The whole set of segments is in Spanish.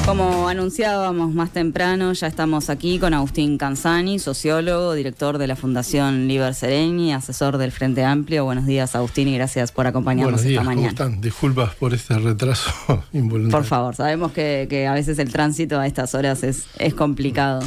Como anunciábamos más temprano, ya estamos aquí con Agustín Canzani, sociólogo, director de la Fundación Liber Sereni, asesor del Frente Amplio. Buenos días, Agustín, y gracias por acompañarnos esta mañana. ¿Cómo están? Disculpas por este retraso involuntario. Por favor, sabemos que a veces el tránsito a estas horas es complicado.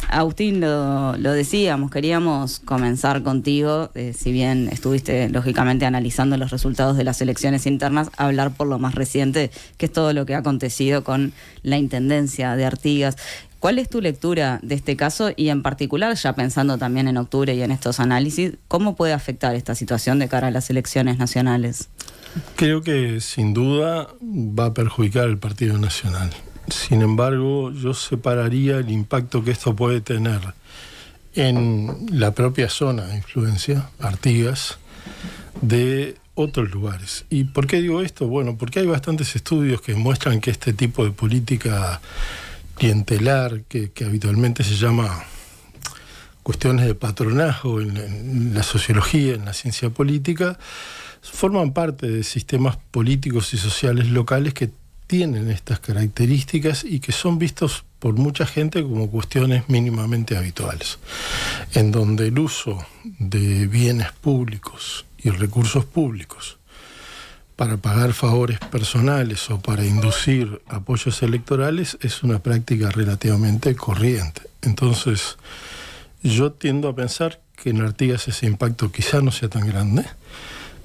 Agustín, lo decíamos, queríamos comenzar contigo, si bien estuviste lógicamente analizando los resultados de las elecciones internas, hablar por lo más reciente, que es todo lo que ha acontecido con la intendencia de Artigas. ¿Cuál es tu lectura de este caso y en particular, ya pensando también en octubre y en estos análisis, cómo puede afectar esta situación de cara a las elecciones nacionales? Creo que sin duda va a perjudicar al Partido Nacional. Sin embargo, yo separaría el impacto que esto puede tener en la propia zona de influencia, Artigas, de otros lugares. ¿Y por qué digo esto? Bueno, porque hay bastantes estudios que muestran que este tipo de política clientelar, que habitualmente se llama cuestiones de patronazgo en la sociología, en la ciencia política, forman parte de sistemas políticos y sociales locales que tienen estas características y que son vistos por mucha gente como cuestiones mínimamente habituales, en donde el uso de bienes públicos y recursos públicos para pagar favores personales o para inducir apoyos electorales es una práctica relativamente corriente. Entonces, yo tiendo a pensar que en Artigas ese impacto quizá no sea tan grande,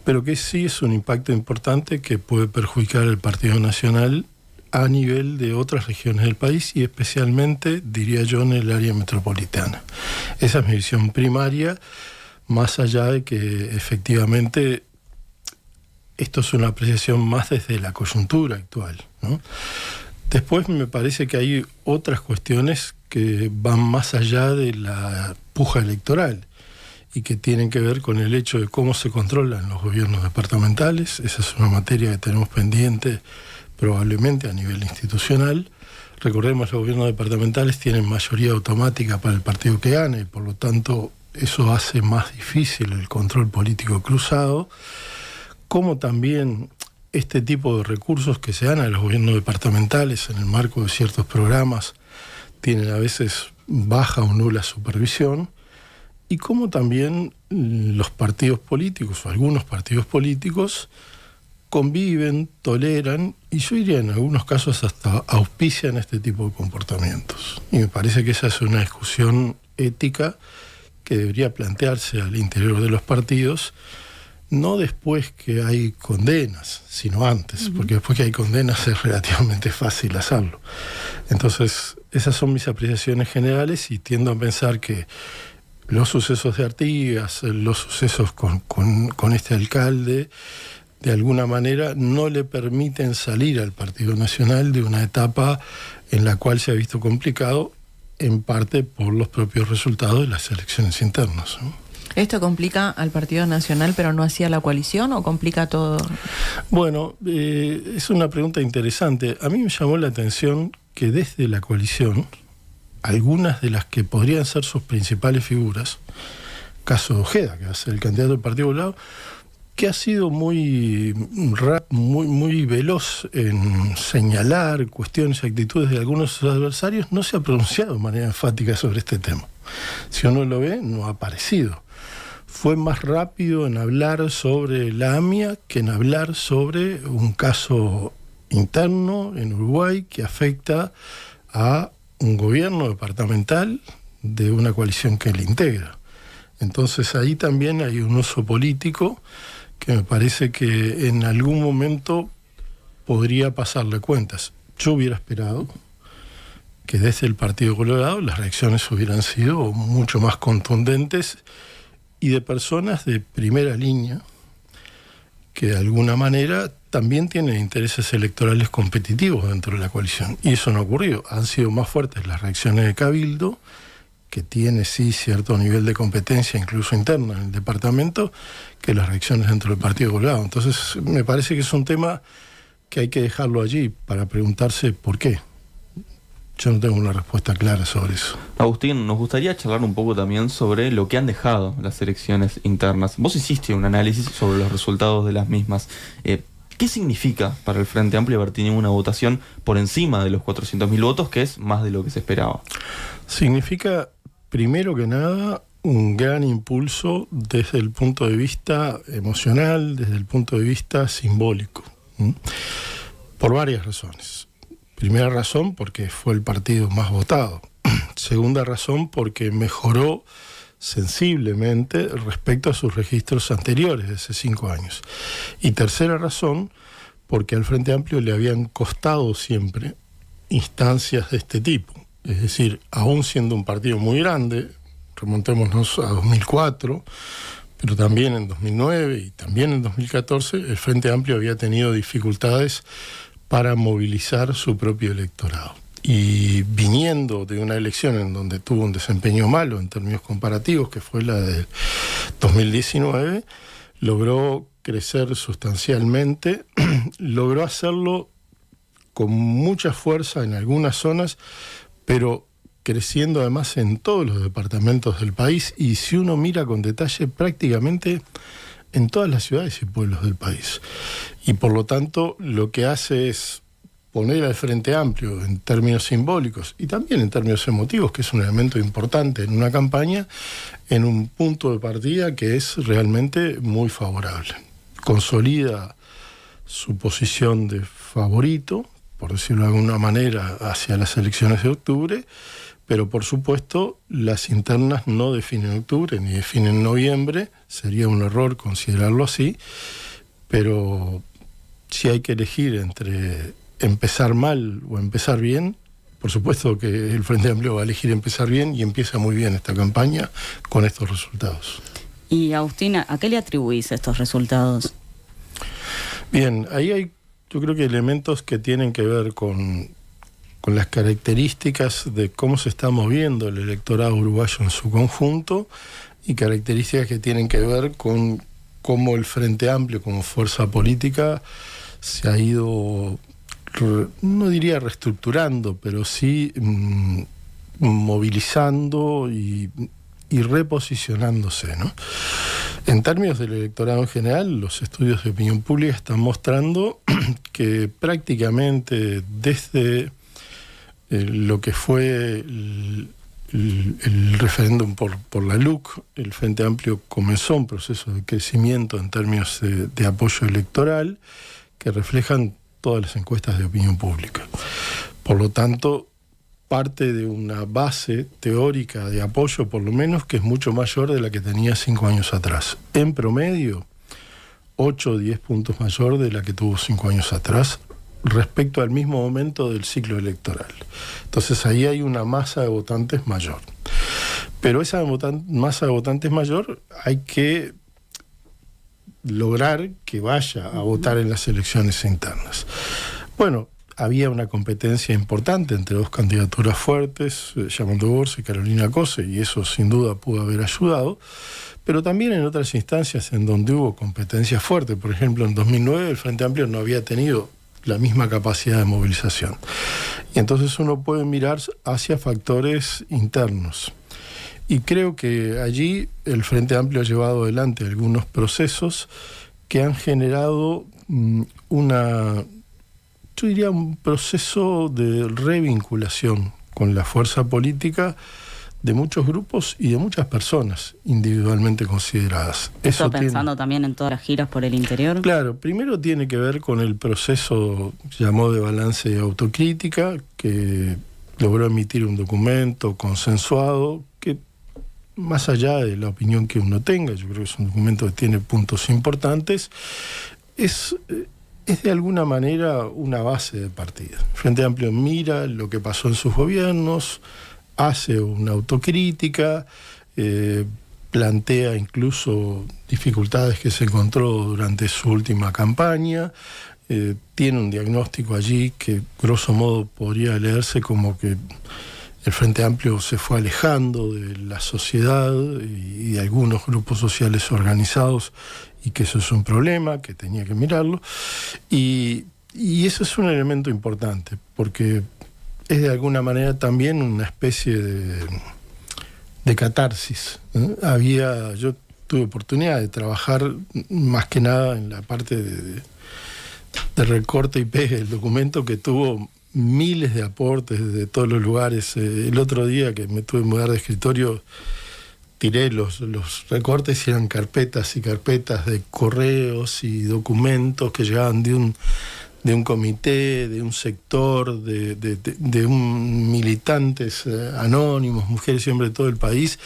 pero que sí es un impacto importante que puede perjudicar al Partido Nacional a nivel de otras regiones del país y especialmente, diría yo, en el área metropolitana. Esa es mi visión primaria, más allá de que efectivamente esto es una apreciación más desde la coyuntura actual, ¿no? Después me parece que hay otras cuestiones que van más allá de la puja electoral y que tienen que ver con el hecho de cómo se controlan los gobiernos departamentales. Esa es una materia que tenemos pendiente probablemente a nivel institucional. Recordemos, los gobiernos departamentales tienen mayoría automática para el partido que gane, y por lo tanto eso hace más difícil el control político cruzado, como también este tipo de recursos que se dan a los gobiernos departamentales en el marco de ciertos programas tienen a veces baja o nula supervisión, y como también los partidos políticos o algunos partidos políticos conviven, toleran y yo diría en algunos casos hasta auspician este tipo de comportamientos. Y me parece que esa es una discusión ética que debería plantearse al interior de los partidos, no después que hay condenas, sino antes, porque después que hay condenas es relativamente fácil hacerlo. Entonces, esas son mis apreciaciones generales y tiendo a pensar que los sucesos de Artigas, los sucesos con este alcalde, de alguna manera no le permiten salir al Partido Nacional de una etapa en la cual se ha visto complicado, en parte por los propios resultados de las elecciones internas, ¿no? ¿Esto complica al Partido Nacional pero no hacía la coalición o complica todo? Bueno, es una pregunta interesante. A mí me llamó la atención que desde la coalición, algunas de las que podrían ser sus principales figuras, caso de Ojeda, que va a ser el candidato del Partido Colorado, que ha sido muy veloz en señalar cuestiones y actitudes de algunos de sus adversarios, no se ha pronunciado de manera enfática sobre este tema. Si uno lo ve, no ha aparecido. Fue más rápido en hablar sobre la AMIA que en hablar sobre un caso interno en Uruguay que afecta a un gobierno departamental de una coalición que le integra. Entonces ahí también hay un uso político que me parece que en algún momento podría pasarle cuentas. Yo hubiera esperado que desde el Partido Colorado las reacciones hubieran sido mucho más contundentes y de personas de primera línea que de alguna manera también tienen intereses electorales competitivos dentro de la coalición. Y eso no ha ocurrido. Han sido más fuertes las reacciones de Cabildo, que tiene sí cierto nivel de competencia incluso interna en el departamento, que las reacciones dentro del Partido Colorado. Entonces me parece que es un tema que hay que dejarlo allí para preguntarse por qué. Yo no tengo una respuesta clara sobre eso. Agustín, nos gustaría charlar un poco también sobre lo que han dejado las elecciones internas. Vos hiciste un análisis sobre los resultados de las mismas. ¿Qué significa para el Frente Amplio haber tenido una votación por encima de los 400.000 votos, que es más de lo que se esperaba? Significa, primero que nada, un gran impulso desde el punto de vista emocional, desde el punto de vista simbólico, por varias razones. Primera razón, porque fue el partido más votado. Segunda razón, porque mejoró sensiblemente respecto a sus registros anteriores de hace 5 años. Y tercera razón, porque al Frente Amplio le habían costado siempre instancias de este tipo. Es decir, aún siendo un partido muy grande, remontémonos a 2004, pero también en 2009 y también en 2014, el Frente Amplio había tenido dificultades para movilizar su propio electorado. Y viniendo de una elección en donde tuvo un desempeño malo en términos comparativos, que fue la de 2019, logró crecer sustancialmente, logró hacerlo con mucha fuerza en algunas zonas, pero creciendo además en todos los departamentos del país, y si uno mira con detalle, prácticamente en todas las ciudades y pueblos del país. Y por lo tanto, lo que hace es poner al Frente Amplio en términos simbólicos y también en términos emotivos, que es un elemento importante en una campaña, en un punto de partida que es realmente muy favorable. Consolida su posición de favorito, por decirlo de alguna manera, hacia las elecciones de octubre, pero por supuesto las internas no definen octubre ni definen noviembre, sería un error considerarlo así, pero si hay que elegir entre empezar mal o empezar bien, por supuesto que el Frente Amplio va a elegir empezar bien, y empieza muy bien esta campaña con estos resultados. Y Agustín, ¿a qué le atribuís estos resultados? Bien, ahí hay, yo creo que elementos que tienen que ver con las características de cómo se está moviendo el electorado uruguayo en su conjunto, y características que tienen que ver con cómo el Frente Amplio como fuerza política se ha ido, no diría reestructurando, pero sí movilizando y reposicionándose, ¿no? En términos del electorado en general, los estudios de opinión pública están mostrando que prácticamente desde lo que fue el referéndum por la LUC, el Frente Amplio comenzó un proceso de crecimiento en términos de apoyo electoral que reflejan todas las encuestas de opinión pública. Por lo tanto, parte de una base teórica de apoyo, por lo menos, que es mucho mayor de la que tenía 5 años atrás. En promedio, 8 o 10 puntos mayor de la que tuvo 5 años atrás, respecto al mismo momento del ciclo electoral. Entonces ahí hay una masa de votantes mayor. Pero esa masa de votantes mayor hay que lograr que vaya a votar en las elecciones internas. Bueno, había una competencia importante entre dos candidaturas fuertes, Yamandu Borsa y Carolina Cose, y eso sin duda pudo haber ayudado, pero también en otras instancias en donde hubo competencia fuerte. Por ejemplo, en 2009 el Frente Amplio no había tenido la misma capacidad de movilización. Y entonces uno puede mirar hacia factores internos. Y creo que allí el Frente Amplio ha llevado adelante algunos procesos que han generado yo diría un proceso de revinculación con la fuerza política de muchos grupos y de muchas personas individualmente consideradas. ¿Eso pensando también en todas las giras por el interior? Claro, primero tiene que ver con el proceso llamado de balance y autocrítica, que logró emitir un documento consensuado que, más allá de la opinión que uno tenga, yo creo que es un documento que tiene puntos importantes, es de alguna manera una base de partida. El Frente Amplio mira lo que pasó en sus gobiernos, hace una autocrítica, plantea incluso dificultades que se encontró durante su última campaña, tiene un diagnóstico allí que grosso modo podría leerse como que el Frente Amplio se fue alejando de la sociedad y de algunos grupos sociales organizados, y que eso es un problema, que tenía que mirarlo, y eso es un elemento importante, porque es de alguna manera también una especie de catarsis, ¿eh? Yo tuve oportunidad de trabajar más que nada en la parte de recorte y pegue, el documento que tuvo miles de aportes de todos los lugares. El otro día que me tuve que mudar de escritorio, tiré los recortes y eran carpetas y carpetas de correos y documentos que llegaban de un comité, de un sector, de un militantes anónimos, mujeres y hombres de todo el país,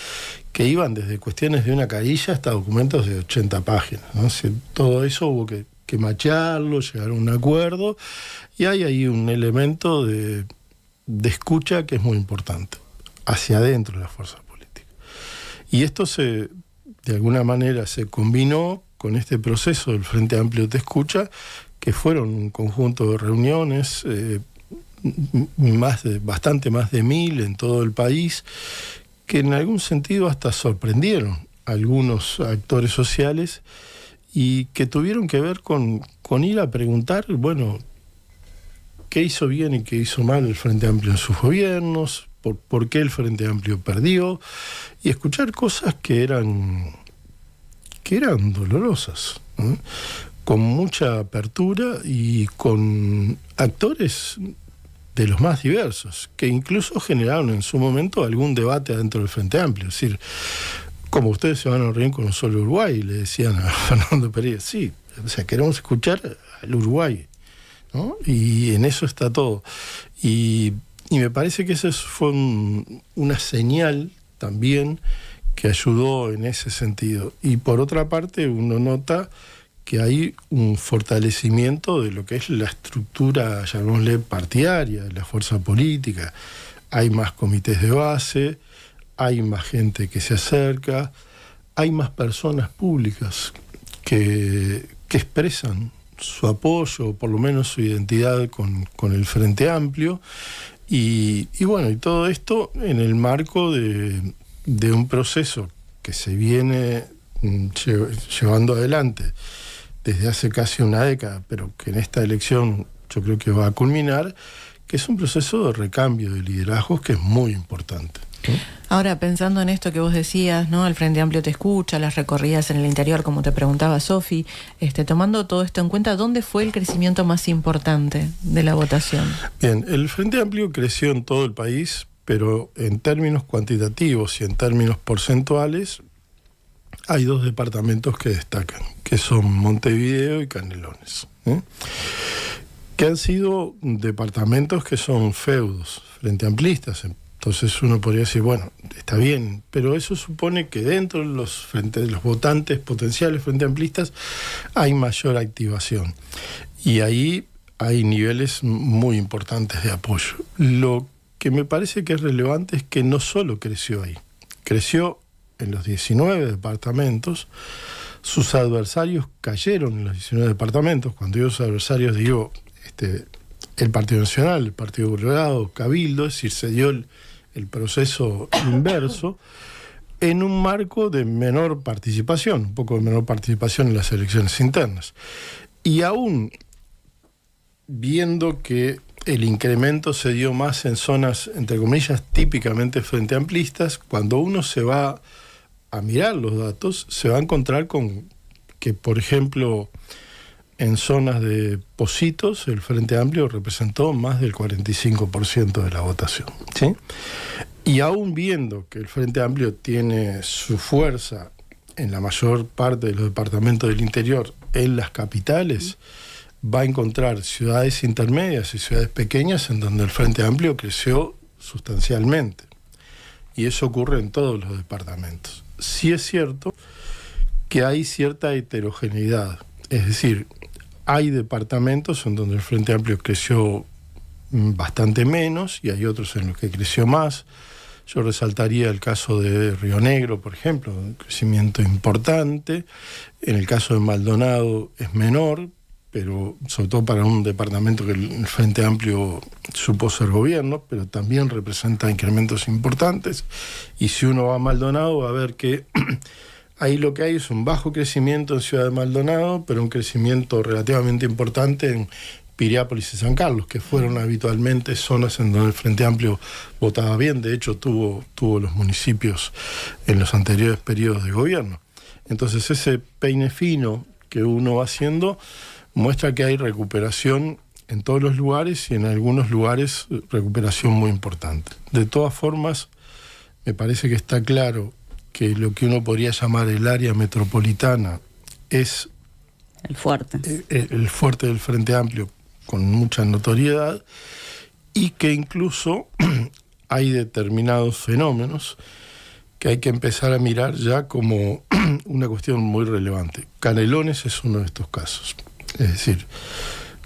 que iban desde cuestiones de una carilla hasta documentos de 80 páginas, ¿no? Todo eso hubo que machearlo, llegar a un acuerdo, y hay ahí un elemento de escucha que es muy importante, hacia adentro de la fuerza política. Y esto de alguna manera se combinó con este proceso del Frente Amplio Te Escucha, que fueron un conjunto de reuniones, bastante más de 1000 en todo el país, que en algún sentido hasta sorprendieron a algunos actores sociales y que tuvieron que ver con ir a preguntar, bueno, qué hizo bien y qué hizo mal el Frente Amplio en sus gobiernos, por qué el Frente Amplio perdió, y escuchar cosas que eran dolorosas, ¿no? Con mucha apertura y con actores de los más diversos, que incluso generaron en su momento algún debate adentro del Frente Amplio. Es decir, como ustedes se van a reunir con un solo Uruguay, le decían a Fernando Pereira, sí, o sea, queremos escuchar al Uruguay, ¿no? Y en eso está todo. Y me parece que eso fue una señal también que ayudó en ese sentido. Y por otra parte, uno nota que hay un fortalecimiento de lo que es la estructura, llamémosle, partidaria de la fuerza política. Hay más comités de base, hay más gente que se acerca, hay más personas públicas que expresan su apoyo, o por lo menos su identidad con el Frente Amplio. Y bueno, y todo esto en el marco de un proceso que se viene llevando adelante desde hace casi una década, pero que en esta elección yo creo que va a culminar, que es un proceso de recambio de liderazgos que es muy importante, ¿no? Ahora, pensando en esto que vos decías, ¿no? El Frente Amplio Te Escucha, las recorridas en el interior, como te preguntaba Sofi, tomando todo esto en cuenta, ¿dónde fue el crecimiento más importante de la votación? Bien, el Frente Amplio creció en todo el país, pero en términos cuantitativos y en términos porcentuales, hay 2 departamentos que destacan, que son Montevideo y Canelones, ¿eh? Que han sido departamentos que son feudos frente amplistas. Entonces uno podría decir, bueno, está bien, pero eso supone que dentro de los votantes potenciales frente amplistas hay mayor activación. Y ahí hay niveles muy importantes de apoyo. Lo que me parece que es relevante es que no solo creció ahí, creció en los 19 departamentos, sus adversarios cayeron en los 19 departamentos. Cuando digo sus adversarios digo el Partido Nacional, el Partido Colorado, Cabildo, es decir, se dio el proceso inverso en un marco de menor participación, un poco de menor participación en las elecciones internas. Y aún viendo que el incremento se dio más en zonas, entre comillas, típicamente frente amplistas, cuando uno se va a mirar los datos, se va a encontrar con que, por ejemplo, en zonas de Pocitos, el Frente Amplio representó más del 45% de la votación, ¿sí? Y aún viendo que el Frente Amplio tiene su fuerza en la mayor parte de los departamentos del interior, en las capitales, va a encontrar ciudades intermedias y ciudades pequeñas en donde el Frente Amplio creció sustancialmente. Y eso ocurre en todos los departamentos. Sí es cierto que hay cierta heterogeneidad, es decir, hay departamentos en donde el Frente Amplio creció bastante menos y hay otros en los que creció más. Yo resaltaría el caso de Río Negro, por ejemplo, un crecimiento importante. En el caso de Maldonado es menor, pero sobre todo para un departamento que el Frente Amplio supo ser gobierno, pero también representa incrementos importantes. Y si uno va a Maldonado va a ver que ahí lo que hay es un bajo crecimiento en Ciudad de Maldonado, pero un crecimiento relativamente importante en Piriápolis y San Carlos, que fueron habitualmente zonas en donde el Frente Amplio votaba bien. De hecho, tuvo los municipios en los anteriores periodos de gobierno. Entonces, ese peine fino que uno va haciendo muestra que hay recuperación en todos los lugares y en algunos lugares recuperación muy importante. De todas formas, me parece que está claro que lo que uno podría llamar el área metropolitana es el fuerte del Frente Amplio con mucha notoriedad, y que incluso hay determinados fenómenos que hay que empezar a mirar ya como una cuestión muy relevante. Canelones es uno de estos casos. Es decir,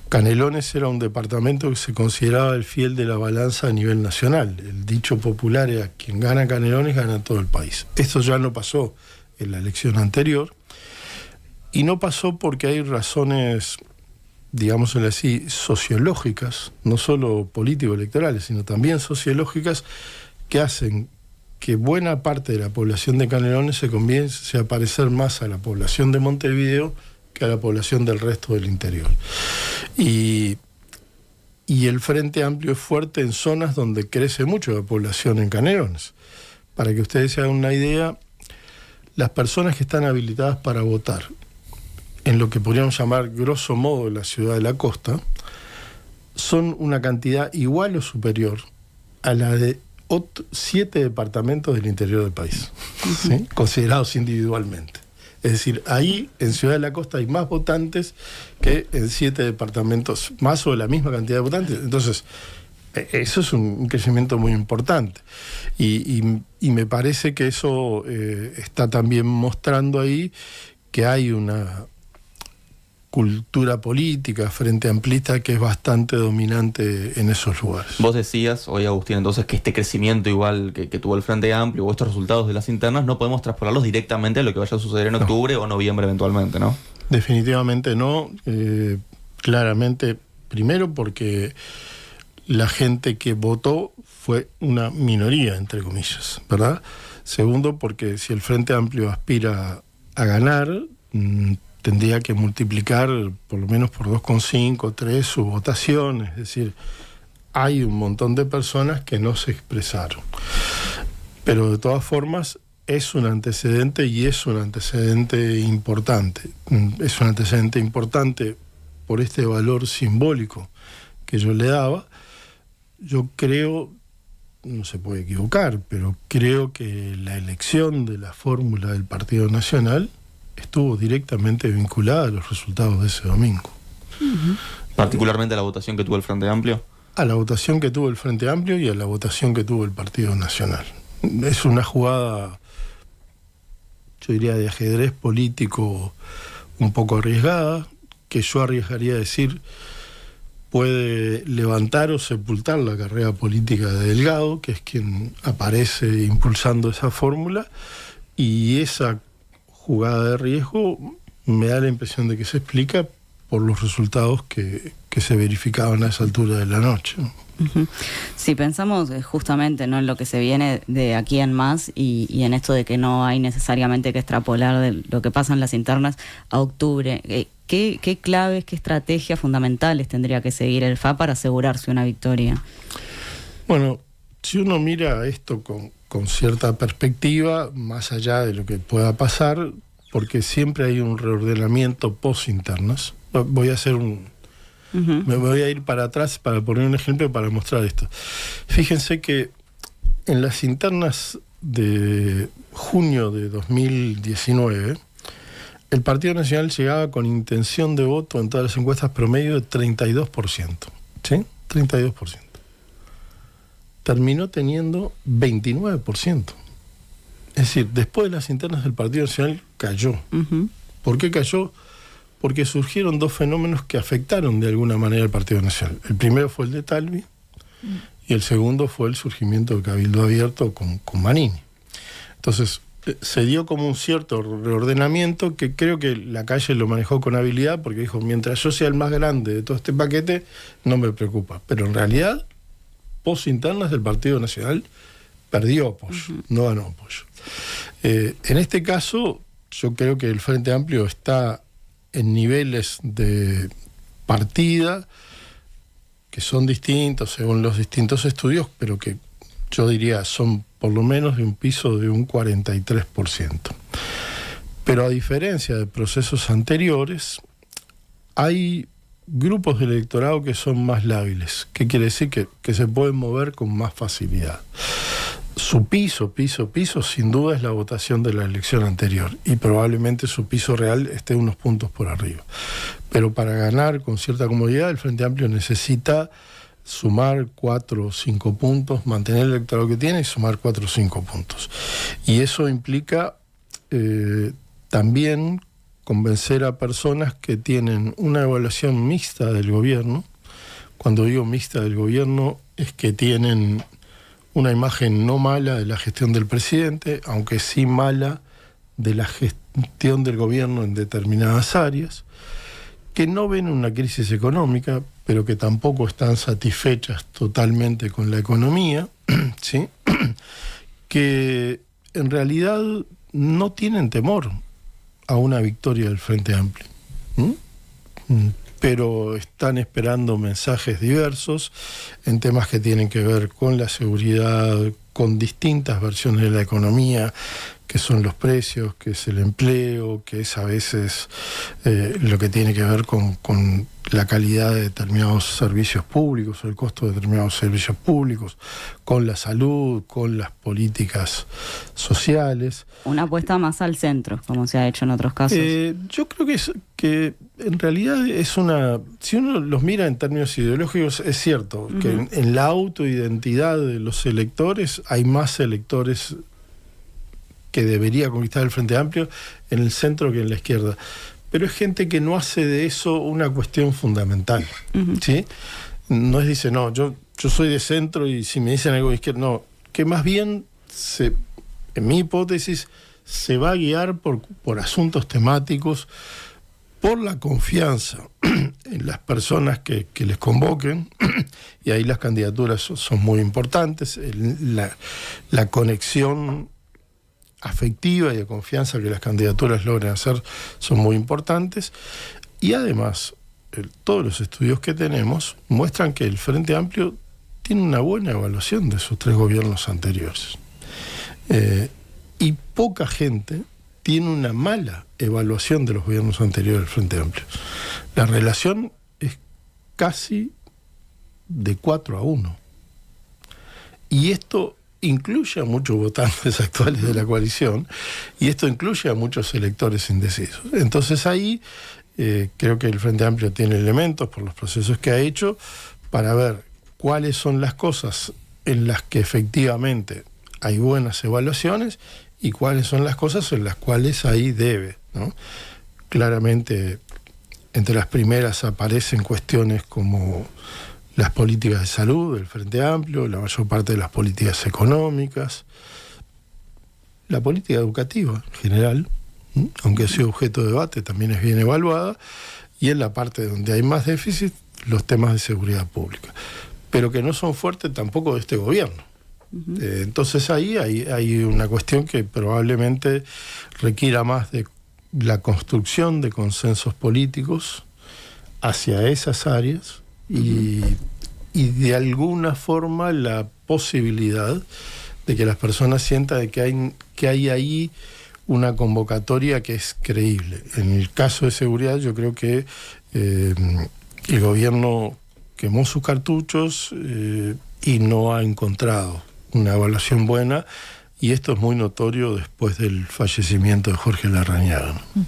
Canelones era un departamento que se consideraba el fiel de la balanza a nivel nacional. El dicho popular era: quien gana Canelones gana todo el país. Esto ya no pasó en la elección anterior, y no pasó porque hay razones, digámoslo así, sociológicas, no solo político-electorales, sino también sociológicas, que hacen que buena parte de la población de Canelones se comience a parecer más a la población de Montevideo que a la población del resto del interior. Y el Frente Amplio es fuerte en zonas donde crece mucho la población en Canelones. Para que ustedes se hagan una idea, las personas que están habilitadas para votar en lo que podríamos llamar grosso modo la ciudad de la costa son una cantidad igual o superior a la de 7 departamentos del interior del país, ¿sí? Considerados individualmente. Es decir, ahí en Ciudad de la Costa hay más votantes que en 7 departamentos, más o de la misma cantidad de votantes. Entonces, eso es un crecimiento muy importante. Y me parece que eso está también mostrando ahí que hay una cultura política frente amplista que es bastante dominante en esos lugares. Vos decías hoy, Agustín, entonces que este crecimiento igual que tuvo el Frente Amplio o estos resultados de las internas no podemos traspolarlos directamente a lo que vaya a suceder en octubre o noviembre eventualmente, ¿no? Definitivamente no. Claramente, primero porque la gente que votó fue una minoría, entre comillas, ¿verdad? Segundo, porque si el Frente Amplio aspira a ganar, tendría que multiplicar por lo menos por 2,5, 3 su votación. Es decir, hay un montón de personas que no se expresaron. Pero de todas formas es un antecedente, y es un antecedente importante. Es un antecedente importante por este valor simbólico que yo le daba. Yo creo, no se puede equivocar, pero creo que la elección de la fórmula del Partido Nacional estuvo directamente vinculada a los resultados de ese domingo. Particularmente a la votación que tuvo el Frente Amplio. A la votación que tuvo el Frente Amplio y a la votación que tuvo el Partido Nacional. Es una jugada, yo diría, de ajedrez político un poco arriesgada, que yo arriesgaría a decir puede levantar o sepultar la carrera política de Delgado, que es quien aparece impulsando esa fórmula, y esa jugada de riesgo me da la impresión de que se explica por los resultados que se verificaban a esa altura de la noche. Si pensamos justamente, ¿no?, en lo que se viene de aquí en más y en esto de que no hay necesariamente que extrapolar de lo que pasa en las internas a octubre, ¿qué claves, qué estrategias fundamentales tendría que seguir el FA para asegurarse una victoria? Bueno, si uno mira esto con cierta perspectiva, más allá de lo que pueda pasar, porque siempre hay un reordenamiento post-internas. Voy a hacer me voy a ir para atrás para poner un ejemplo para mostrar esto. Fíjense que en las internas de junio de 2019, el Partido Nacional llegaba con intención de voto en todas las encuestas promedio de 32%. ¿Sí? 32%. Terminó teniendo 29%. Es decir, después de las internas del Partido Nacional cayó. ¿Por qué cayó? Porque surgieron dos fenómenos que afectaron de alguna manera al Partido Nacional. El primero fue el de Talvi y el segundo fue el surgimiento del Cabildo Abierto con Manini. Entonces, se dio como un cierto reordenamiento que creo que la calle lo manejó con habilidad, porque dijo, mientras yo sea el más grande de todo este paquete, no me preocupa. Pero en realidad, post-internas del Partido Nacional perdió apoyo, no ganó apoyo. En este caso, yo creo que el Frente Amplio está en niveles de partida que son distintos según los distintos estudios, pero que yo diría son por lo menos de un piso de un 43%. Pero a diferencia de procesos anteriores, hay grupos del electorado que son más lábiles. ¿Qué quiere decir? Que se pueden mover con más facilidad. Su piso, sin duda es la votación de la elección anterior, y probablemente su piso real esté unos puntos por arriba. Pero para ganar con cierta comodidad, el Frente Amplio necesita sumar 4 o 5 puntos, mantener el electorado que tiene y sumar 4 o 5 puntos. Y eso implica también convencer a personas que tienen una evaluación mixta del gobierno. Cuando digo mixta del gobierno, es que tienen una imagen no mala de la gestión del presidente, aunque sí mala de la gestión del gobierno en determinadas áreas, que no ven una crisis económica, pero que tampoco están satisfechas totalmente con la economía, ¿sí? Que en realidad no tienen temor a una victoria del Frente Amplio, pero están esperando mensajes diversos en temas que tienen que ver con la seguridad, con distintas versiones de la economía, que son los precios, que es el empleo, que es a veces lo que tiene que ver con la calidad de determinados servicios públicos, o el costo de determinados servicios públicos, con la salud, con las políticas sociales. Una apuesta más al centro, como se ha hecho en otros casos. Yo creo que en realidad es una... Si uno los mira en términos ideológicos, es cierto que en la autoidentidad de los electores hay más electores que debería conquistar el Frente Amplio en el centro que en la izquierda. Pero es gente que no hace de eso una cuestión fundamental, ¿sí? No es, dice, no, yo soy de centro y si me dicen algo de izquierda, no, que más bien, en mi hipótesis, se va a guiar por asuntos temáticos, por la confianza en las personas que les convoquen, y ahí las candidaturas son muy importantes, la conexión afectiva y de confianza que las candidaturas logran hacer son muy importantes, y además todos los estudios que tenemos muestran que el Frente Amplio tiene una buena evaluación de sus 3 gobiernos anteriores, y poca gente tiene una mala evaluación de los gobiernos anteriores del Frente Amplio. La relación es casi de 4-1, y esto incluye a muchos votantes actuales de la coalición, y esto incluye a muchos electores indecisos. Entonces ahí creo que el Frente Amplio tiene elementos por los procesos que ha hecho para ver cuáles son las cosas en las que efectivamente hay buenas evaluaciones y cuáles son las cosas en las cuales hay debe, ¿no? Claramente entre las primeras aparecen cuestiones como las políticas de salud del Frente Amplio, la mayor parte de las políticas económicas, la política educativa en general, aunque ha sido objeto de debate, también es bien evaluada, y en la parte donde hay más déficit, los temas de seguridad pública, pero que no son fuertes tampoco de este gobierno. Entonces ahí hay una cuestión que probablemente requiera más de la construcción de consensos políticos hacia esas áreas, y de alguna forma la posibilidad de que las personas sientan de que hay ahí una convocatoria que es creíble. En el caso de seguridad, yo creo que el gobierno quemó sus cartuchos y no ha encontrado una evaluación buena, y esto es muy notorio después del fallecimiento de Jorge Larrañaga, ¿no?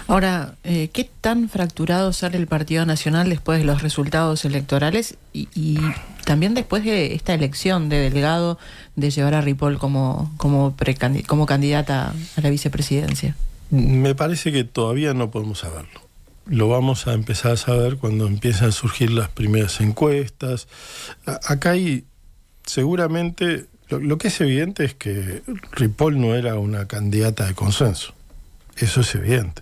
Ahora, ¿qué tan fracturado sale el Partido Nacional después de los resultados electorales y también después de esta elección de Delgado de llevar a Ripoll como candidata a la vicepresidencia? Me parece que todavía no podemos saberlo. Lo vamos a empezar a saber cuando empiezan a surgir las primeras encuestas. Acá hay seguramente... Lo que es evidente es que Ripoll no era una candidata de consenso. Eso es evidente.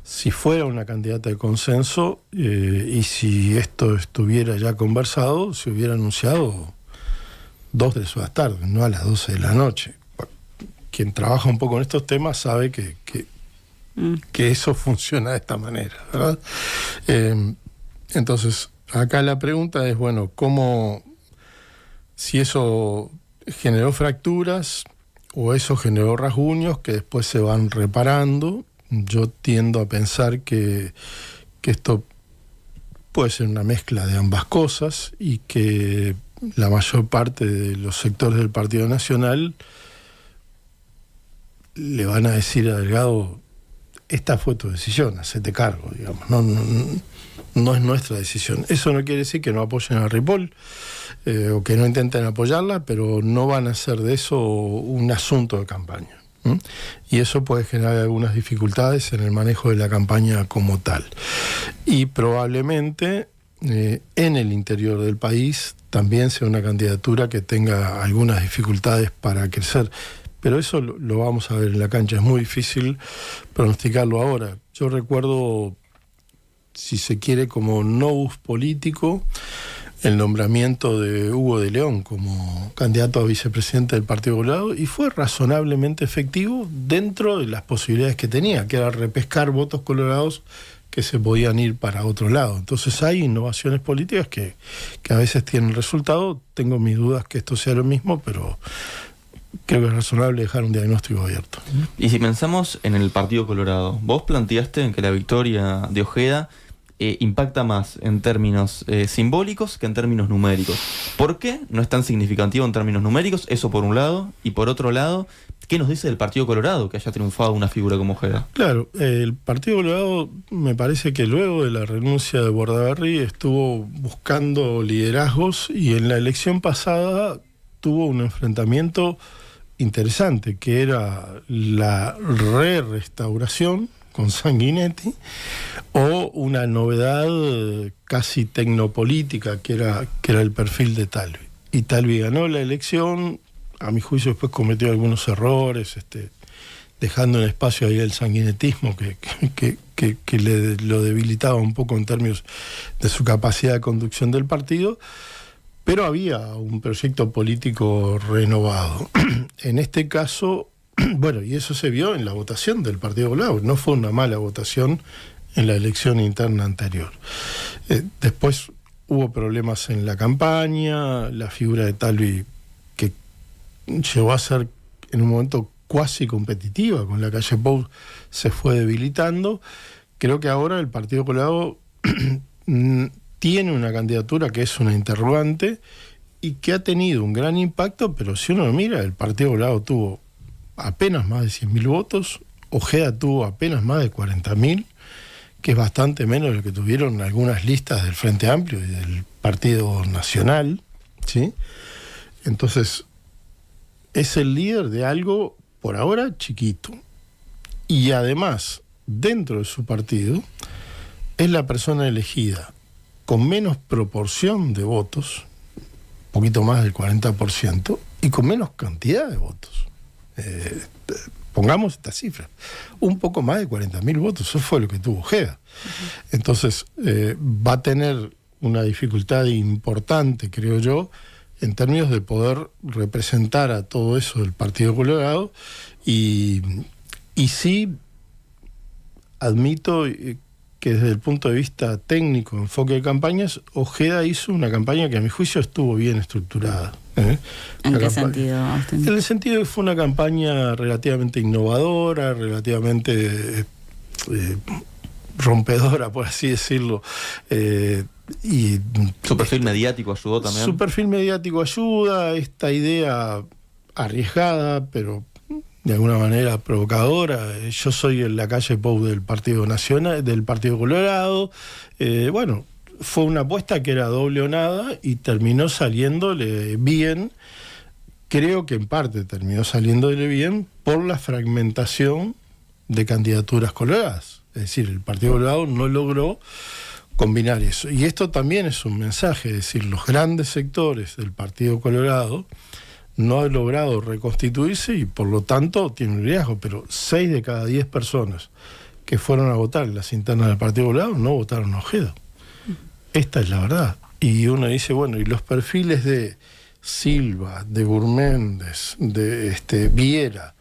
Si fuera una candidata de consenso y si esto estuviera ya conversado, se hubiera anunciado 2 de las tardes, no a las 12 de la noche. Quien trabaja un poco en estos temas sabe que eso funciona de esta manera, ¿verdad? Entonces, acá la pregunta es, bueno, ¿cómo, si eso generó fracturas o eso generó rasguños que después se van reparando? Yo tiendo a pensar que esto puede ser una mezcla de ambas cosas y que la mayor parte de los sectores del Partido Nacional le van a decir a Delgado: esta fue tu decisión, hacete cargo, digamos. No es nuestra decisión. Eso no quiere decir que no apoyen a Ripoll o que no intenten apoyarla, pero no van a hacer de eso un asunto de campaña. Y eso puede generar algunas dificultades en el manejo de la campaña como tal. Y probablemente en el interior del país también sea una candidatura que tenga algunas dificultades para crecer. Pero eso lo vamos a ver en la cancha. Es muy difícil pronosticarlo ahora. Yo recuerdo, si se quiere, como novus político, el nombramiento de Hugo de León como candidato a vicepresidente del Partido Colorado, y fue razonablemente efectivo dentro de las posibilidades que tenía, que era repescar votos colorados que se podían ir para otro lado. Entonces hay innovaciones políticas que a veces tienen resultado. Tengo mis dudas que esto sea lo mismo, pero creo que es razonable dejar un diagnóstico abierto. Y si pensamos en el Partido Colorado, vos planteaste en que la victoria de Ojeda impacta más en términos simbólicos que en términos numéricos. ¿Por qué no es tan significativo en términos numéricos? Eso por un lado. Y por otro lado, ¿qué nos dice del Partido Colorado que haya triunfado una figura como Ojeda? Claro, el Partido Colorado, me parece que luego de la renuncia de Bordaberry estuvo buscando liderazgos, y en la elección pasada tuvo un enfrentamiento interesante, que era la restauración con Sanguinetti, o una novedad casi tecnopolítica que era el perfil de Talvi. Y Talvi ganó la elección, a mi juicio después cometió algunos errores, dejando en espacio ahí el sanguinetismo que lo debilitaba un poco en términos de su capacidad de conducción del partido, pero había un proyecto político renovado. En este caso, bueno, y eso se vio en la votación del Partido Colorado. No fue una mala votación en la elección interna anterior. Después hubo problemas en la campaña, la figura de Talvi, que llegó a ser en un momento cuasi competitiva con la calle Pou, se fue debilitando. Creo que ahora el Partido Colorado tiene una candidatura que es una interrogante y que ha tenido un gran impacto, pero si uno lo mira, el Partido Colorado tuvo apenas más de 100.000 votos, Ojeda tuvo apenas más de 40.000, que es bastante menos de lo que tuvieron algunas listas del Frente Amplio y del Partido Nacional, ¿sí? Entonces, es el líder de algo, por ahora, chiquito. Y además, dentro de su partido, es la persona elegida con menos proporción de votos, un poquito más del 40%, y con menos cantidad de votos. Pongamos esta cifra, un poco más de 40.000 votos, eso fue lo que tuvo Ojeda. Entonces va a tener una dificultad importante, creo yo, en términos de poder representar a todo eso del Partido Colorado, y sí admito que desde el punto de vista técnico, enfoque de campañas, Ojeda hizo una campaña que a mi juicio estuvo bien estructurada. ¿En qué sentido, Austin? En el sentido de que fue una campaña relativamente innovadora, relativamente rompedora, por así decirlo. Y su perfil mediático ayudó también. Su perfil mediático ayuda, esta idea arriesgada, pero de alguna manera provocadora. Yo soy en la calle Pou del Partido Nacional, del Partido Colorado. Bueno, fue una apuesta que era doble o nada y terminó saliéndole bien. Creo que en parte terminó saliéndole bien por la fragmentación de candidaturas coloradas. Es decir, el Partido Colorado no logró combinar eso. Y esto también es un mensaje, es decir, los grandes sectores del Partido Colorado no han logrado reconstituirse y por lo tanto tienen un riesgo, pero 6 de cada 10 personas que fueron a votar en las internas del Partido Colorado no votaron a Ojeda. Esta es la verdad. Y uno dice, bueno, y los perfiles de Silva, de Gurméndez, de Viera,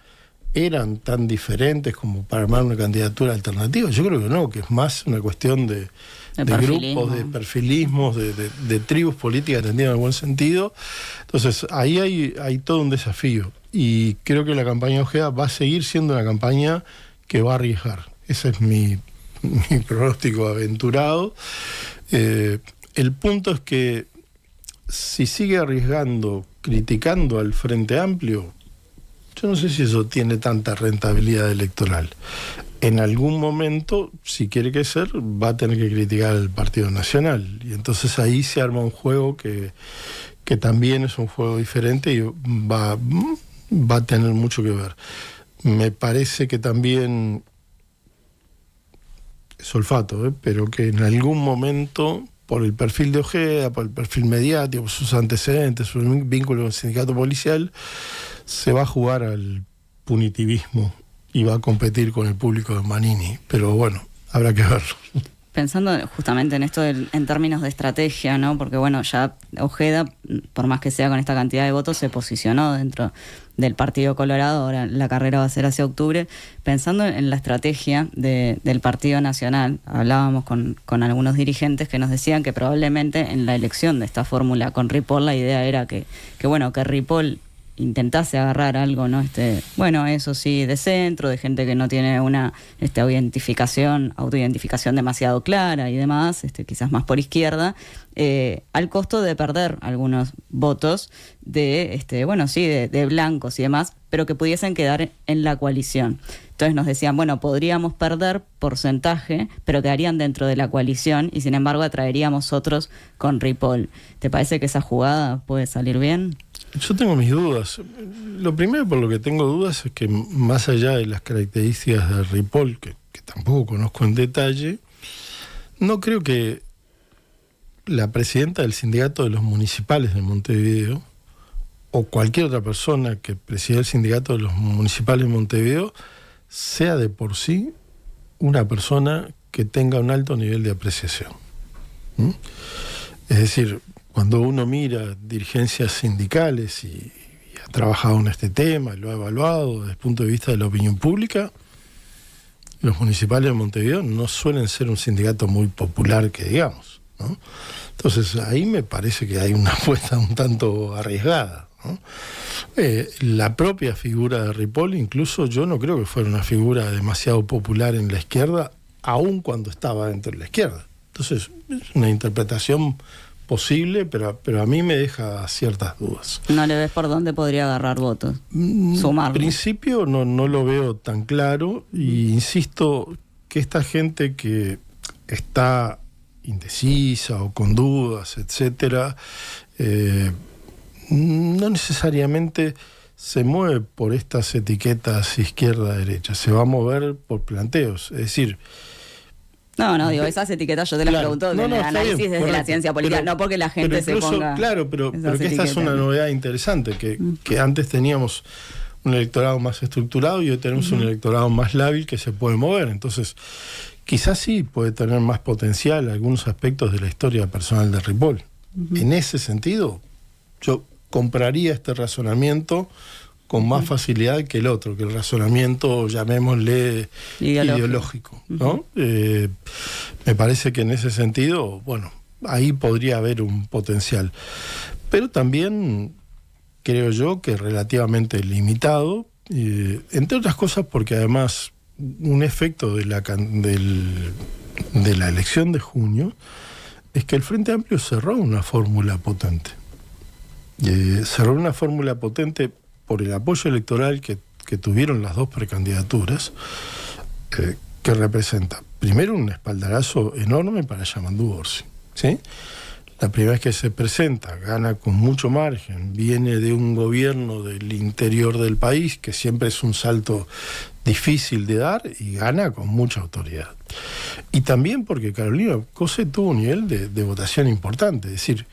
¿eran tan diferentes como para armar una candidatura alternativa? Yo creo que no, que es más una cuestión de grupos, de perfilismos, de tribus políticas entendidas en el buen sentido. Entonces, ahí hay todo un desafío. Y creo que la campaña de Ojeda va a seguir siendo una campaña que va a arriesgar. Ese es mi pronóstico aventurado. El punto es que si sigue arriesgando, criticando al Frente Amplio, yo no sé si eso tiene tanta rentabilidad electoral. En algún momento, si quiere crecer, va a tener que criticar al Partido Nacional. Y entonces ahí se arma un juego que también es un juego diferente y va a tener mucho que ver. Me parece que también es olfato, pero que en algún momento, por el perfil de Ojeda, por el perfil mediático, por sus antecedentes, su vínculo con el sindicato policial, se va a jugar al punitivismo y va a competir con el público de Manini. Pero bueno, habrá que verlo. Pensando justamente en esto en términos de estrategia, ¿no? Porque bueno, ya Ojeda, por más que sea con esta cantidad de votos, se posicionó dentro del Partido Colorado. Ahora la carrera va a ser hacia octubre. Pensando en la estrategia del Partido Nacional, hablábamos con algunos dirigentes que nos decían que probablemente en la elección de esta fórmula con Ripoll la idea era que Ripoll intentase agarrar algo, ¿no? Bueno, eso sí, de centro, de gente que no tiene una autoidentificación demasiado clara y demás, quizás más por izquierda, al costo de perder algunos votos de blancos y demás, pero que pudiesen quedar en la coalición. Entonces nos decían, bueno, podríamos perder porcentaje, pero quedarían dentro de la coalición y sin embargo atraeríamos otros con Ripoll. ¿Te parece que esa jugada puede salir bien? Yo tengo mis dudas. Lo primero por lo que tengo dudas es que más allá de las características de Ripoll, que tampoco conozco en detalle, no creo que la presidenta del sindicato de los municipales de Montevideo o cualquier otra persona que presida el sindicato de los municipales de Montevideo sea de por sí una persona que tenga un alto nivel de apreciación. Es decir, cuando uno mira dirigencias sindicales y ha trabajado en este tema, lo ha evaluado desde el punto de vista de la opinión pública, los municipales de Montevideo no suelen ser un sindicato muy popular, que digamos, ¿no? Entonces ahí me parece que hay una apuesta un tanto arriesgada, ¿no? La propia figura de Ripoll, incluso yo no creo que fuera una figura demasiado popular en la izquierda, aun cuando estaba dentro de la izquierda. Entonces es una interpretación posible, pero a mí me deja ciertas dudas. ¿No le ves por dónde podría agarrar votos? Sumarlo. En principio no lo veo tan claro, y insisto que esta gente que está indecisa o con dudas, etcétera, no necesariamente se mueve por estas etiquetas izquierda-derecha, se va a mover por planteos, es decir, esas etiquetas yo te las pregunto en el análisis bien, desde la ciencia política, no porque la gente se ponga. Claro, pero que esta es una novedad interesante, que antes teníamos un electorado más estructurado y hoy tenemos un electorado más lábil que se puede mover. Entonces, quizás sí puede tener más potencial algunos aspectos de la historia personal de Ripoll. En ese sentido, yo compraría este razonamiento con más facilidad que el otro, que el razonamiento, llamémosle, ideológico, ¿no? Me parece que en ese sentido, bueno, ahí podría haber un potencial. Pero también creo yo que relativamente limitado, entre otras cosas porque además un efecto de la elección de junio es que el Frente Amplio cerró una fórmula potente. Cerró una fórmula potente por el apoyo electoral que tuvieron las dos precandidaturas, que representa, primero, un espaldarazo enorme para Yamandú Orsi, ¿sí? La primera vez que se presenta, gana con mucho margen, viene de un gobierno del interior del país, que siempre es un salto difícil de dar, y gana con mucha autoridad. Y también porque Carolina Cose tuvo un nivel de votación importante, es decir,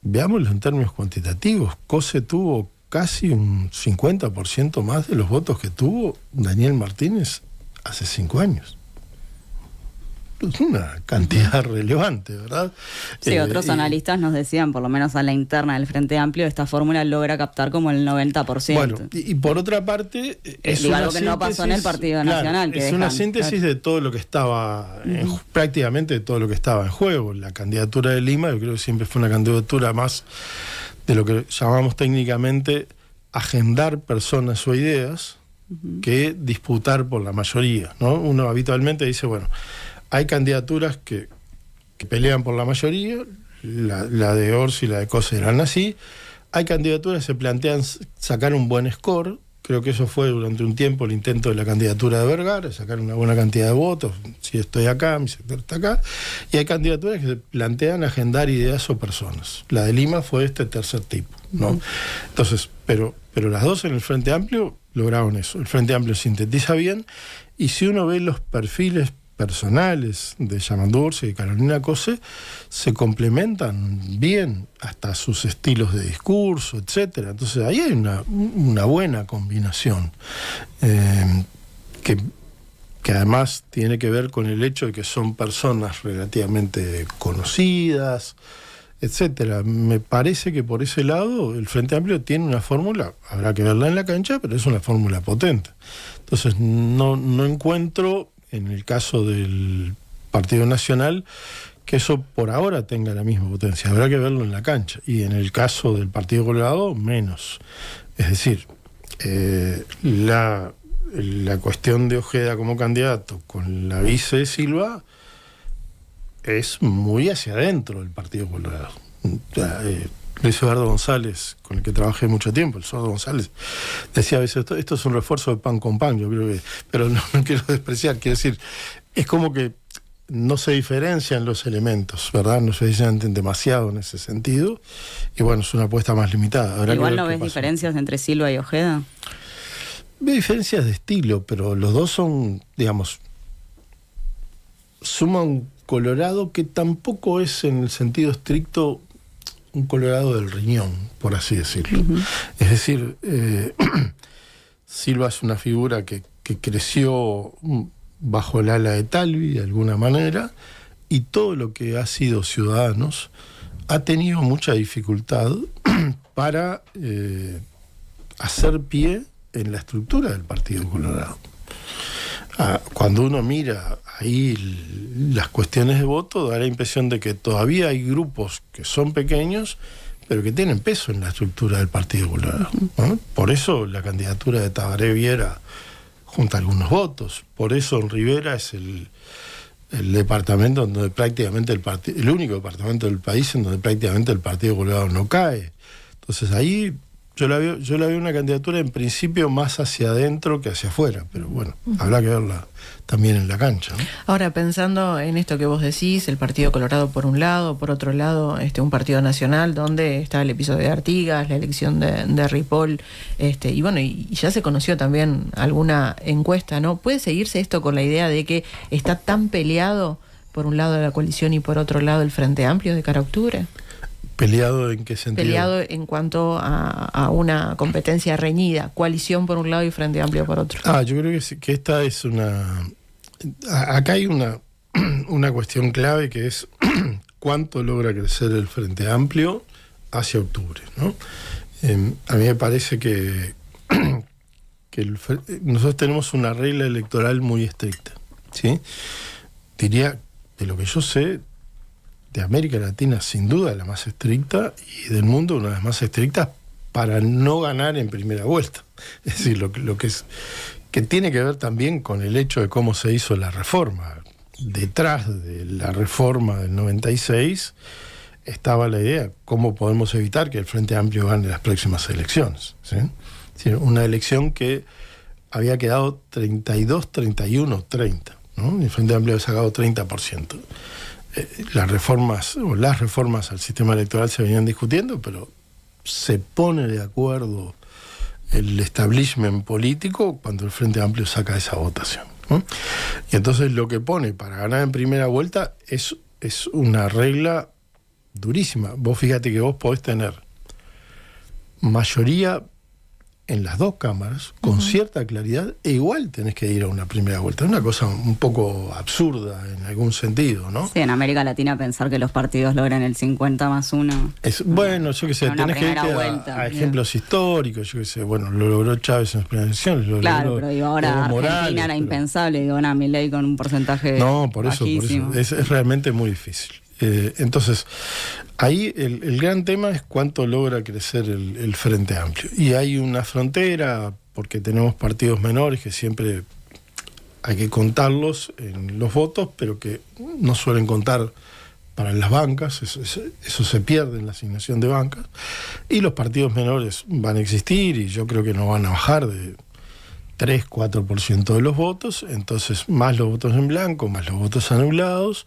veámoslo en términos cuantitativos, Cose tuvo casi un 50% más de los votos que tuvo Daniel Martínez hace 5 años. Es una cantidad relevante, ¿verdad? Sí, otros analistas nos decían, por lo menos a la interna del Frente Amplio, esta fórmula logra captar como el 90%. Bueno, y por otra parte, es algo que no pasó en el Partido Nacional. Claro, es una síntesis de todo lo que estaba, prácticamente de todo lo que estaba en juego. La candidatura de Lima, yo creo que siempre fue una candidatura más de lo que llamamos técnicamente agendar personas o ideas que disputar por la mayoría, ¿no? Uno habitualmente dice, bueno, hay candidaturas que que pelean por la mayoría, la de Orsi y la de Cose eran así. Hay candidaturas que se plantean sacar un buen score. Creo que eso fue durante un tiempo el intento de la candidatura de Vergara, sacar una buena cantidad de votos. Si estoy acá, mi sector está acá. Y hay candidaturas que se plantean agendar ideas o personas. La de Lima fue este tercer tipo, ¿no? Entonces, pero las dos en el Frente Amplio lograron eso. El Frente Amplio sintetiza bien, y si uno ve los perfiles personales de Yamandu Orsi y de Carolina Cose, se complementan bien hasta sus estilos de discurso, etcétera. Entonces ahí hay una buena combinación que además tiene que ver con el hecho de que son personas relativamente conocidas, etcétera. Me parece que por ese lado el Frente Amplio tiene una fórmula, habrá que verla en la cancha, pero es una fórmula potente. Entonces no encuentro, en el caso del Partido Nacional, que eso por ahora tenga la misma potencia. Habrá que verlo en la cancha. Y en el caso del Partido Colorado, menos. Es decir, la cuestión de Ojeda como candidato con la vice de Silva es muy hacia adentro del Partido Colorado. Luis Eduardo González, con el que trabajé mucho tiempo, el Eduardo González, decía a veces, esto es un refuerzo de pan con pan, yo creo que, pero no quiero despreciar, quiero decir, es como que no se diferencian los elementos, ¿verdad? No se diferencian demasiado en ese sentido, y bueno, es una apuesta más limitada. Habrá Igual que ver no qué ves pasa. diferencias entre Silva y Ojeda. Ve diferencias de estilo, pero los dos son, digamos, suma un Colorado que tampoco es en el sentido estricto un Colorado del riñón, por así decirlo. Es decir, Silva es una figura que creció bajo el ala de Talvi, de alguna manera, y todo lo que ha sido Ciudadanos ha tenido mucha dificultad para hacer pie en la estructura del Partido Colorado. Cuando uno mira ahí las cuestiones de voto, da la impresión de que todavía hay grupos que son pequeños, pero que tienen peso en la estructura del Partido Colorado, ¿no? Por eso la candidatura de Tabaré Viera junta algunos votos. Por eso en Rivera es el departamento donde prácticamente el único departamento del país en donde prácticamente el Partido Colorado no cae. Entonces ahí yo la veo una candidatura en principio más hacia adentro que hacia afuera, pero bueno, habrá que verla también en la cancha, ¿no? Ahora, pensando en esto que vos decís, el Partido Colorado por un lado, por otro lado, un partido nacional donde está el episodio de Artigas, la elección de Ripoll, y bueno, y ya se conoció también alguna encuesta, ¿no? ¿Puede seguirse esto con la idea de que está tan peleado por un lado la coalición y por otro lado el Frente Amplio de cara a octubre? ¿Peleado en qué sentido? Peleado en cuanto a una competencia reñida, coalición por un lado y Frente Amplio por otro. Yo creo que esta es una... Acá hay una cuestión clave que es cuánto logra crecer el Frente Amplio hacia octubre, ¿no? A mí me parece que nosotros tenemos una regla electoral muy estricta, ¿sí? Diría, de lo que yo sé, de América Latina sin duda la más estricta, y del mundo una de las más estrictas para no ganar en primera vuelta. Es decir, lo que es, que tiene que ver también con el hecho de cómo se hizo la reforma. Detrás de la reforma del 96 estaba la idea, ¿cómo podemos evitar que el Frente Amplio gane las próximas elecciones? ¿Sí? Es decir, una elección que había quedado 32, 31, 30, ¿no? El Frente Amplio había sacado 30%. Las reformas al sistema electoral se venían discutiendo, pero se pone de acuerdo el establishment político cuando el Frente Amplio saca esa votación, ¿no? Y entonces lo que pone para ganar en primera vuelta es una regla durísima. Vos fíjate que vos podés tener mayoría en las dos cámaras, con cierta claridad, e igual tenés que ir a una primera vuelta. Es una cosa un poco absurda en algún sentido, ¿no? Sí, en América Latina pensar que los partidos logran el 50+1. Bueno, yo qué sé, tenés que irte a ejemplos históricos, yo qué sé, bueno, lo logró Chávez en las primeras elecciones, claro, pero digo, ahora Argentina era impensable, digo, Milei con un porcentaje no, por eso es realmente muy difícil. Entonces, ahí el gran tema es cuánto logra crecer el Frente Amplio. Y hay una frontera, porque tenemos partidos menores que siempre hay que contarlos en los votos, pero que no suelen contar para las bancas, eso se pierde en la asignación de bancas, y los partidos menores van a existir y yo creo que no van a bajar de 3-4% de los votos, entonces más los votos en blanco, más los votos anulados,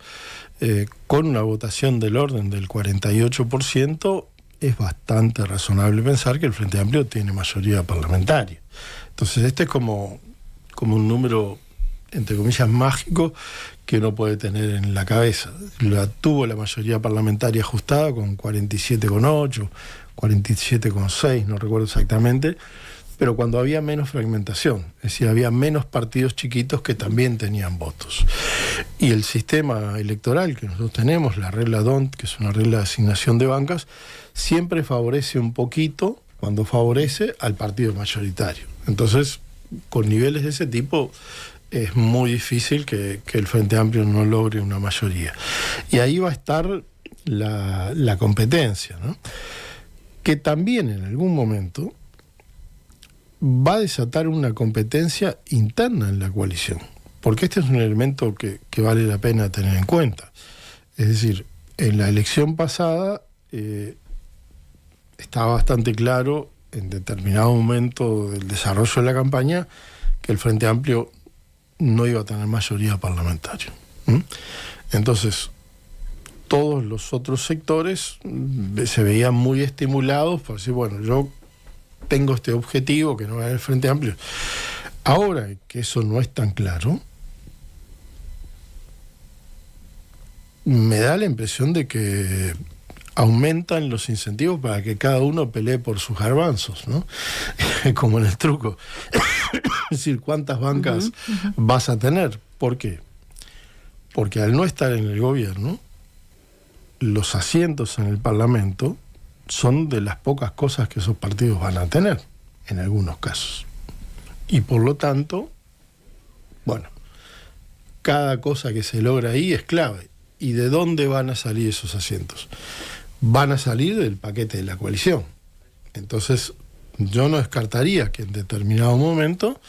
con una votación del orden del 48%, es bastante razonable pensar que el Frente Amplio tiene mayoría parlamentaria. Entonces este es como un número, entre comillas, mágico que uno puede tener en la cabeza. Tuvo la mayoría parlamentaria ajustada con 47,8, 47,6, no recuerdo exactamente, pero cuando había menos fragmentación, es decir, había menos partidos chiquitos que también tenían votos. Y el sistema electoral que nosotros tenemos, la regla DONT, que es una regla de asignación de bancas, siempre favorece un poquito, cuando favorece, al partido mayoritario. Entonces, con niveles de ese tipo, es muy difícil que el Frente Amplio no logre una mayoría. Y ahí va a estar la competencia, ¿no? Que también en algún momento va a desatar una competencia interna en la coalición, porque este es un elemento que vale la pena tener en cuenta. Es decir, en la elección pasada estaba bastante claro en determinado momento del desarrollo de la campaña que el Frente Amplio no iba a tener mayoría parlamentaria. Entonces, todos los otros sectores se veían muy estimulados por decir, bueno, yo tengo este objetivo que no es el Frente Amplio. Ahora que eso no es tan claro, me da la impresión de que aumentan los incentivos para que cada uno pelee por sus garbanzos, ¿no? Como en el truco. Es decir, ¿cuántas bancas vas a tener? ¿Por qué? Porque al no estar en el gobierno, los asientos en el Parlamento son de las pocas cosas que esos partidos van a tener, en algunos casos. Y por lo tanto, bueno, cada cosa que se logra ahí es clave. ¿Y de dónde van a salir esos asientos? Van a salir del paquete de la coalición. Entonces, yo no descartaría que en determinado momento,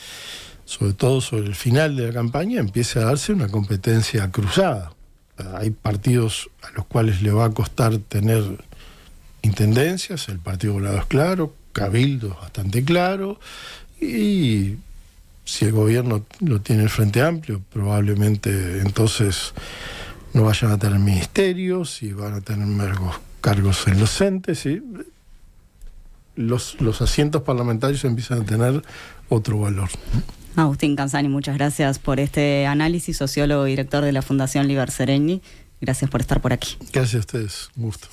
sobre todo sobre el final de la campaña, empiece a darse una competencia cruzada. Hay partidos a los cuales le va a costar tener intendencias, el Partido Colorado es claro, Cabildo es bastante claro, y si el gobierno lo tiene el Frente Amplio, probablemente entonces no vayan a tener ministerios y van a tener cargos en los entes, ¿sí? Los asientos parlamentarios empiezan a tener otro valor. Agustín Canzani, muchas gracias por este análisis, sociólogo y director de la Fundación Liber Seregni. Gracias por estar por aquí. Gracias a ustedes, un gusto.